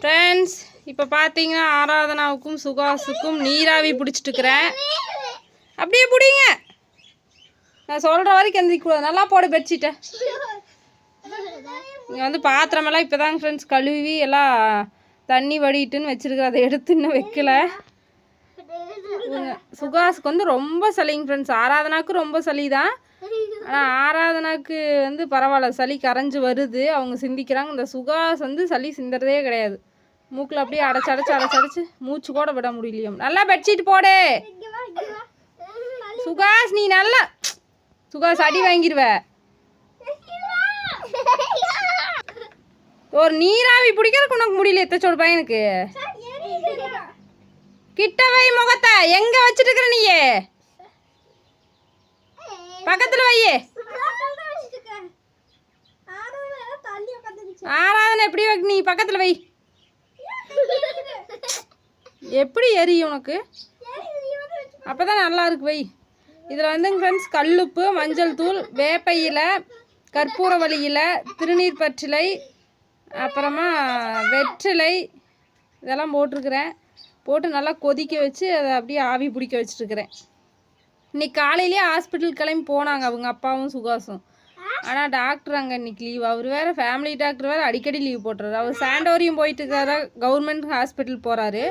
Friends, இப்போ பார்த்தீங்கன்னா ஆராதனாவுக்கும் சுகாஸுக்கும் நீராவி பிடிச்சிட்டு இருக்கிறேன். அப்படியே பிடிங்க, நான் சொல்கிற வரைக்கும் எந்திரிக்கூடாது. நல்லா போட பெட்ஷீட்டை. இங்கே வந்து பாத்திரமெல்லாம் இப்போ தாங்க ஃப்ரெண்ட்ஸ் கழுவி எல்லாம் தண்ணி வடிட்டுன்னு வச்சுருக்குற. அதை எடுத்து இன்னும் வைக்கல. சுகாஸுக்கு வந்து ரொம்ப சளிங்க ஃப்ரெண்ட்ஸ். ஆராதனாவுக்கு ரொம்ப சளி தான். ஆனால் ஆராதனாவுக்கு வந்து பரவாயில்ல, சளி கரைஞ்சி வருது, அவங்க சிந்திக்கிறாங்க. இந்த சுகாஸ் வந்து சளி சிந்துறதே கிடையாது. மூக்கில் அப்படியே அடைச்சி மூச்சு கூட விட முடியலையும். நல்லா பெட்ஷீட் போடு சுகாஸ். நீ நல்லா சுகாஸ் அடி வாங்கிடுவ. ஒரு நீராவி பிடிக்கிறதுக்கு உனக்கு முடியல. எத்தச்சோட பையனுக்கு கிட்ட வை முகத்தை. எங்க வச்சுட்டு இருக்கிற நீயே? பக்கத்துல வையே. ஆராதனை எப்படி வை? நீ பக்கத்துல வை. எப்படி எரியும் உனக்கு? அப்பதான் நல்லா இருக்கு. வை. இதில் வந்து ஃப்ரெண்ட்ஸ் கல்லுப்பு, மஞ்சள் தூள், வேப்ப இலை, கற்பூரவள்ளி இலை, திருநீர் பற்றிலை, அப்புறமா வெற்றிலை இதெல்லாம் போட்டிருக்கிறேன். போட்டு நல்லா கொதிக்க வச்சு அதை அப்படியே ஆவி பிடிக்க வச்சுட்டுருக்கிறேன். இன்றைக்கி காலையிலேயே ஹாஸ்பிட்டல் கிளம்பி போனாங்க அவங்க அப்பாவும் சுகாஸும். ஆனால் டாக்டர் அங்கே இன்றைக்கி லீவ். அவர் வேறு ஃபேமிலி டாக்டர் வேறு அடிக்கடி லீவ் போட்டுறாரு. அவர் சாண்டோரியம் போயிட்டு இருக்கிற கவர்மெண்ட் ஹாஸ்பிட்டல் போகிறாரு.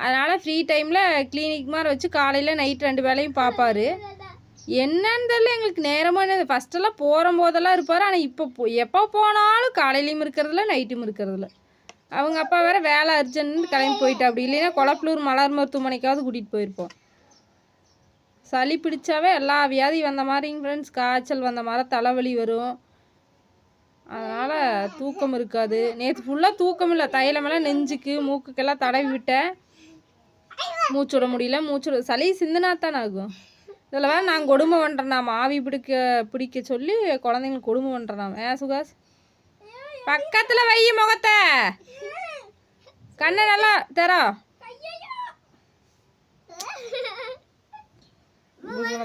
அதனால் ஃப்ரீ டைமில் கிளினிக் மாதிரி வச்சு காலையில் நைட் 2 வேளையும் பார்ப்பார். என்னன்னு தெரியல எங்களுக்கு நேரமாக. என்ன ஃபஸ்ட்டெல்லாம் போதெல்லாம் இருப்பார். ஆனால் இப்போ எப்போ போனாலும் காலையிலையும் இருக்கிறதில்ல, நைட்டும் இருக்கிறதில்ல. அவங்க அப்பா வேறு வேலை அர்ஜென்ட்னு கிளம்பி போயிட்டா. அப்படி இல்லைன்னா கொளப்பலூர் மலர் மருத்துவமனைக்காவது கூட்டிகிட்டு போயிருப்போம். சளி பிடிச்சாவே எல்லா வியாதி வந்த மாதிரிங்க ஃப்ரெண்ட்ஸ். காய்ச்சல் வந்த மாதிரி தலைவலி வரும். அதனால் தூக்கம் இருக்காது. நேற்று ஃபுல்லாக தூக்கம் இல்லை. தைலமெல்லாம் நெஞ்சுக்கு மூக்குக்கெல்லாம் தடவி விட்டேன். மூச்சு விட முடியல. சளி சிந்துனாத்தான் ஆகும். இதில் வேறு நான் கொடுமை பண்ணுறேன். ஆவி பிடிக்க சொல்லி குழந்தைங்களுக்கு கொடுமை பண்ணுறேன். ஏன் சுகாஸ்? பக்கத்தில் வை முகத்தை. கண்ணை நல்லா தரா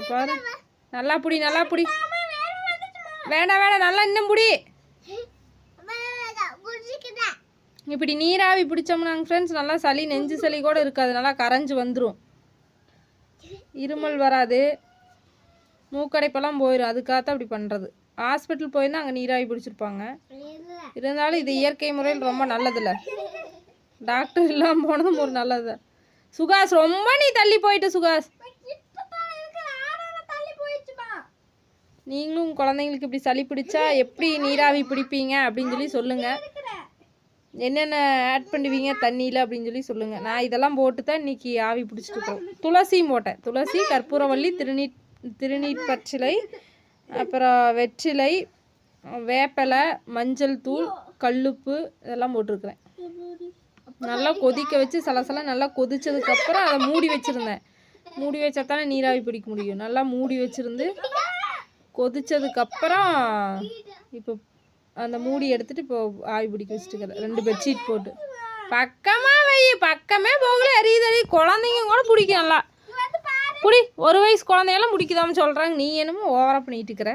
பாரு. நல்லா புடி. வேண்டாம் நல்லா இன்னும் புடி. இப்படி நீராவி பிடிச்சோம்னாங்க ஃப்ரெண்ட்ஸ் நல்லா சளி, நெஞ்சு சளி கூட இருக்காது. நல்லா கரைஞ்சி வந்துடும். இருமல் வராது, மூக்கடைப்பெல்லாம் போயிடும். அதுக்காகத்தான் அப்படி பண்ணுறது. ஹாஸ்பிட்டல் போயிருந்தால் அங்கே நீராவி பிடிச்சிருப்பாங்க. இருந்தாலும் இது இயற்கை முறையில் ரொம்ப நல்லதில்ல. டாக்டர் இல்லாமல் போனதும் ஒரு நல்லது. சுகாஸ் ரொம்ப நீ தள்ளி போயிட்டு சுகாஸ். நீங்களும் குழந்தைங்களுக்கு இப்படி சளி பிடிச்சா எப்படி நீராவி பிடிப்பீங்க அப்படின்னு சொல்லி சொல்லுங்கள். என்னென்ன ஆட் பண்ணுவீங்க தண்ணியில் அப்படின்னு சொல்லி சொல்லுங்கள். நான் இதெல்லாம் போட்டு தான் இன்றைக்கி ஆவி பிடிச்சிட்டு இருக்கோம். துளசியும் போட்டேன். துளசி, கற்பூரவள்ளி, திருநீர் பச்சிலை, அப்புறம் வெற்றிலை, வேப்பலை, மஞ்சள் தூள், கல்லுப்பு இதெல்லாம் போட்டிருக்கிறேன். நல்லா கொதிக்க வச்சு சலசல நல்லா கொதிச்சதுக்கப்புறம் அதை மூடி வச்சுருந்தேன். மூடி வச்சா தானே நீராவி பிடிக்க முடியும். நல்லா மூடி வச்சுருந்து கொதிச்சதுக்கப்புறம் இப்போ அந்த மூடி எடுத்துகிட்டு இப்போ ஆவி பிடிக்க வச்சுட்டுக்கிறேன். 2 பெட்ஷீட் போட்டு. பக்கமாக வை. பக்கமே போகல, எரியுது. குழந்தைங்க கூட பிடிக்கும். நல்லா புடி. 1 வயசு குழந்தையெல்லாம் பிடிக்குதான்னு சொல்கிறாங்க. நீ என்னமோ ஓவராக பண்ணிட்டு இருக்கிற.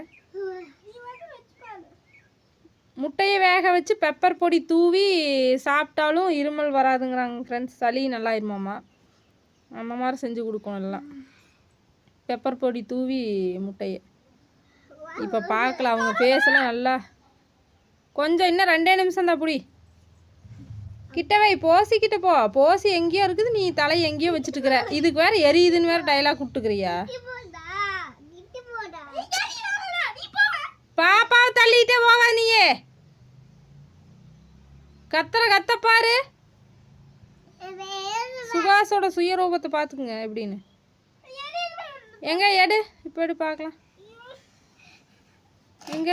முட்டையை வேக வச்சு பெப்பர் பொடி தூவி சாப்பிட்டாலும் இருமல் வராதுங்கிறாங்க ஃப்ரெண்ட்ஸ். சளி நல்லா இருமாம்மா. நம்ம மாதிரி செஞ்சு கொடுக்கணும் எல்லாம். பெப்பர் பொடி தூவி முட்டையை. இப்போ பார்க்கலாம் அவங்க ஃபேஸெல்லாம் நல்லா. கொஞ்சம் இன்னும் 2 நிமிஷம் தான். புடி. கிட்ட வை. போசிக்கிட்ட போ. போசி எங்கேயோ இருக்குது, நீ தலை எங்கேயோ வச்சுட்டுக்கிற. இதுக்கு வேறு எரியுதுன்னு வேறு டைலாக் விட்டுக்கிறியா? பாப்பாவை தள்ளிட்டே போகாது நீயே. கத்தப்பாரு. சுகாஸோட சுயரூபத்தை பார்த்துக்குங்க எப்படின்னு. எங்க எடு. இப்போ எடு பார்க்கலாம். எங்க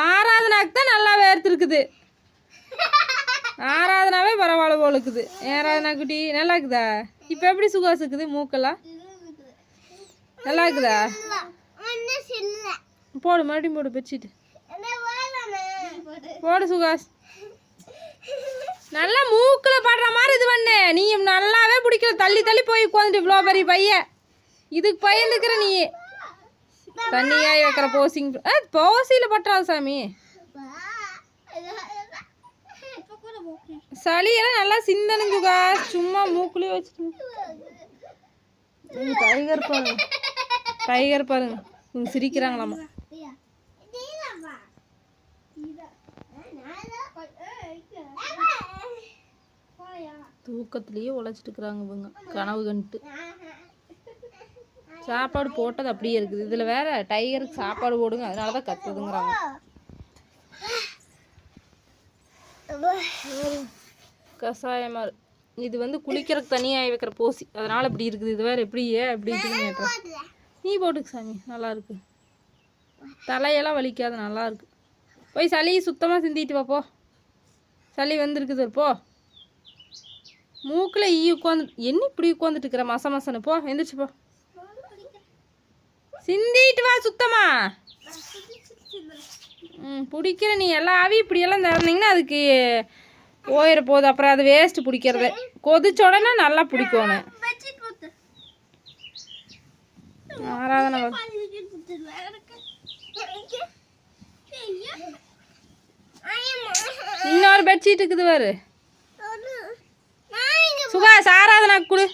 ஆராதனாக்கு தான் நல்லா வேர்த்துருக்குது. ஆராதனாவே பரவாயில்ல போல இருக்குது. ஆராதனா குட்டி நல்லா இருக்குதா? இப்போ எப்படி சுகாஸ் இருக்குது? மூக்கெல்லாம் நல்லா இருக்குதா? போடு, மறுபடியும் போடு பெட்ஷீட்டு. போடு சுகாஸ். நல்லா மூக்கில் படுற மாதிரி இது பண்ணு. நீ நல்லாவே பிடிக்கல. தள்ளி போய் உட்காந்துட்டு இவ்வளோ பெரிய பையன். இதுக்கு பயந்துக்கிற நீ. தண்ணியாய் வைக்கிற போசியில் பட்டுறாது சாமி. சளியெல்லாம் நல்லா சிந்தணும் சுகா, சும்மா மூக்குலேயே வச்சுட்டு. டைகர் பாருங்க, டைகர் பாருங்க, இவங்க சிரிக்கிறாங்களாமா. தூக்கத்திலேயே உழைச்சிட்டு இருக்கிறாங்க இவங்க, கனவு கண்டுட்டு. சாப்பாடு போட்டது அப்படியே இருக்குது. இதில் வேற டைகருக்கு சாப்பாடு போடுங்க, அதனால தான் கத்துதுங்கிறாங்க. கஷாயமாக இது வந்து குளிக்கிறதுக்கு தனியாக வைக்கிற போசி, அதனால் இப்படி இருக்குது. இது வேறு எப்படி எப்படி இருக்குதுன்னு நீ போட்டுக்கு சாமி, நல்லா இருக்கு. தலையெல்லாம் வலிக்காது, நல்லா இருக்கு. போய் சளி சுத்தமாக சிந்திட்டு வாப்போ, சளி வந்துருக்குது. போ, மூக்கில் ஈ உட்காந்து என்ன இப்படி உட்காந்துட்டு இருக்கிற மச மசன்னு. போ எந்திரிச்சு போ, சிந்திட்டு வா சுத்தமா. பிடிக்கிற நீ எல்லாம் ஆவி இப்படியெல்லாம் திறந்தீங்கன்னா அதுக்கு போயிட போகுது. அப்புறம் அது வேஸ்ட்டு பிடிக்கிறது. கொதிச்ச உடனே நல்லா பிடிக்கணும். ஆராதனை இன்னொரு பெட்ஷீட் இருக்குது பாரு சுகாஸ், ஆராதனா கொடு.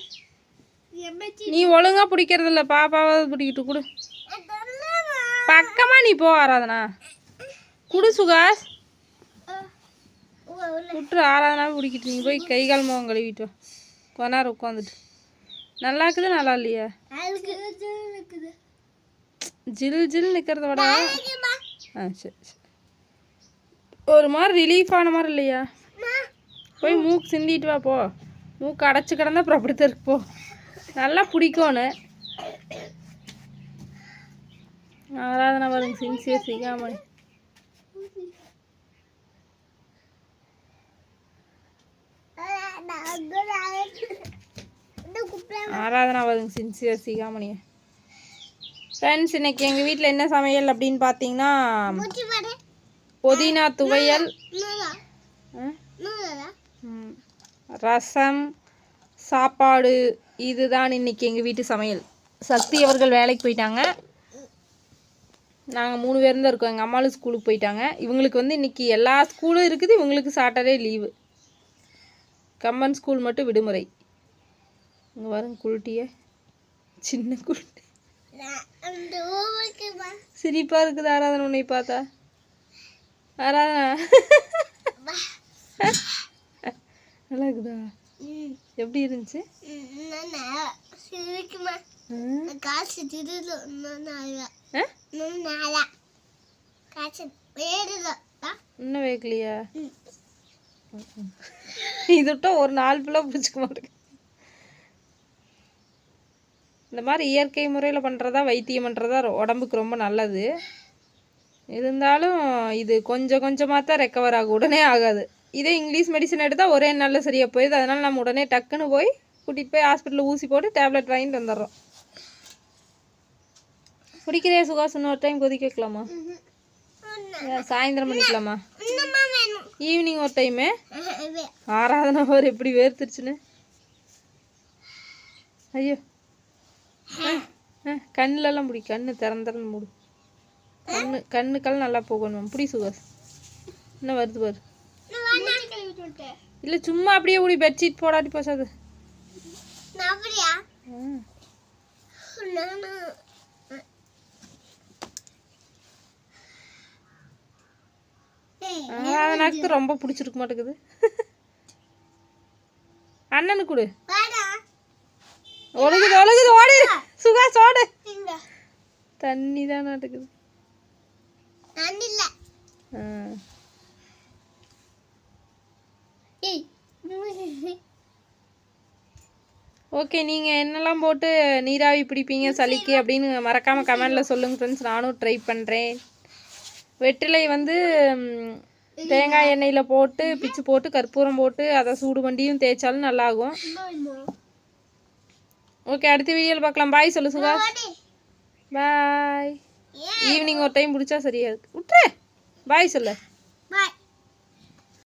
நீ ஒழுங்கா பிடிக்கிறது இல்லை, பாப்பாவை பிடிக்கிட்டு கொடு. பக்கமா நீ போ. ஆராதனா குடு சுகாஸ், விட்டுரு. ஆராதனா பிடிக்கிட்டு நீ போய் கை கால் முகம் கழுவிட்டு வா. கொஞ்ச நேரம் உட்காந்துட்டு. நல்லா இருக்குது நல்லா இல்லையா? ஜில் ஜில் நிற்கிறத விட சரி சரி, ஒரு மாதிரி ரிலீஃப் ஆன மாதிரி இல்லையா? போய் மூக்கு சிந்திட்டு வா. போ, மூக்கு அடைச்சி கிடந்தா அப்புறம் அப்படி தான் இருக்கு. போ, நல்லா பிடிக்கணும். ஆராதனை வருங்க, சின்சியர் சிகாமணி. ஆராதனா வருங்க, சின்சியர் சிகாமணியை. ஃப்ரெண்ட்ஸ், இன்னைக்கு எங்கள் வீட்டில் என்ன சமையல் அப்படின்னு பார்த்தீங்கன்னா, புதினா துவையல், ரசம், சாப்பாடு. இதுதான் இன்னைக்கு எங்கள் வீட்டு சமையல். சக்தி அவர்கள் வேலைக்கு போயிட்டாங்க. நாங்கள் 3 பேர் தான் இருக்கோம். எங்கள் அம்மாவும் ஸ்கூலுக்கு போயிட்டாங்க. இவங்களுக்கு வந்து இன்றைக்கி எல்லா ஸ்கூலும் இருக்குது. இவங்களுக்கு சாட்டர்டே லீவு. கம்பன் ஸ்கூல் மட்டும் விடுமுறை. இங்கே வரும் குள்ட்டிய சின்ன குள்ட்டி சிரிப்பாக இருக்குது. ஆராதனை உன்னை பார்த்தா. ஆராதனா நல்லா இருக்குதா? எப்படி இருந்துச்சு? இன்னும் வைக்கலையா? இது விட்டா ஒரு 4 பிள்ளை பிடிச்சிக்க மாட்டேங்க. இந்த மாதிரி இயற்கை முறையில் பண்ணுறதா, வைத்தியம் பண்ணுறதா உடம்புக்கு ரொம்ப நல்லது. இருந்தாலும் இது கொஞ்சம் கொஞ்சமாக தான் ரெக்கவர் ஆகும், உடனே ஆகாது. இதே இங்கிலீஷ் மெடிசன் எடுத்தால் ஒரே நாளில் சரியாக போயிடுது. அதனால் நம்ம உடனே டக்குன்னு போய் கூட்டிகிட்டு போய் ஹாஸ்பிட்டலில் ஊசி போட்டு டேப்லெட் வாங்கிட்டு வந்துடுறோம். குடிக்கிறே சுகாஸ்? இன்னொரு டைம் கொதிக்க வைக்கலாமா? சாயந்தரம் பண்ணிக்கலாமா? ஈவினிங் ஒரு டைமு. ஆராதனை ஒரு எப்படி வேர்த்துருச்சுன்னு. ஐயோ, கண்ணுலலாம் பிடி, கண்ணு திறந்துறன்னு மூடு. கண்ணுக்கெல்லாம் நல்லா போகணும். பிடி சுகாஸ். என்ன வருது பாரு. இல்லை சும்மா அப்படியே ஊடி பெட்ஷீட் போடாட்டி போசாது. எனக்கு ரொம்ப பிடிச்சிருக்க மாட்டேங்குது. அண்ணனு கொடு. ஒழுகுது ஒழுகுது, ஓடு சுகாஸ் ஓடு. தண்ணி தான் நடக்குது. ஓகே, நீங்கள் என்னெல்லாம் போட்டு நீராவி பிடிப்பீங்க சளிக்கு அப்படின்னு மறக்காமல் கமெண்டில் சொல்லுங்கள் ஃப்ரெண்ட்ஸ். நானும் ட்ரை பண்ணுறேன். வெற்றிலை வந்து தேங்காய் எண்ணெயில் போட்டு பிச்சு போட்டு கற்பூரம் போட்டு அதை சூடு பண்ணியும் தேய்ச்சாலும் நல்லாகும். ஓகே, அடுத்த வீடியோவில் பார்க்கலாம். பாய் சொல்லு சுகாஸ். பாய். ஈவினிங் ஒரு டைம் பிடிச்சா சரியா இருக்கு. விட்டுரு. பாய் சொல்லு.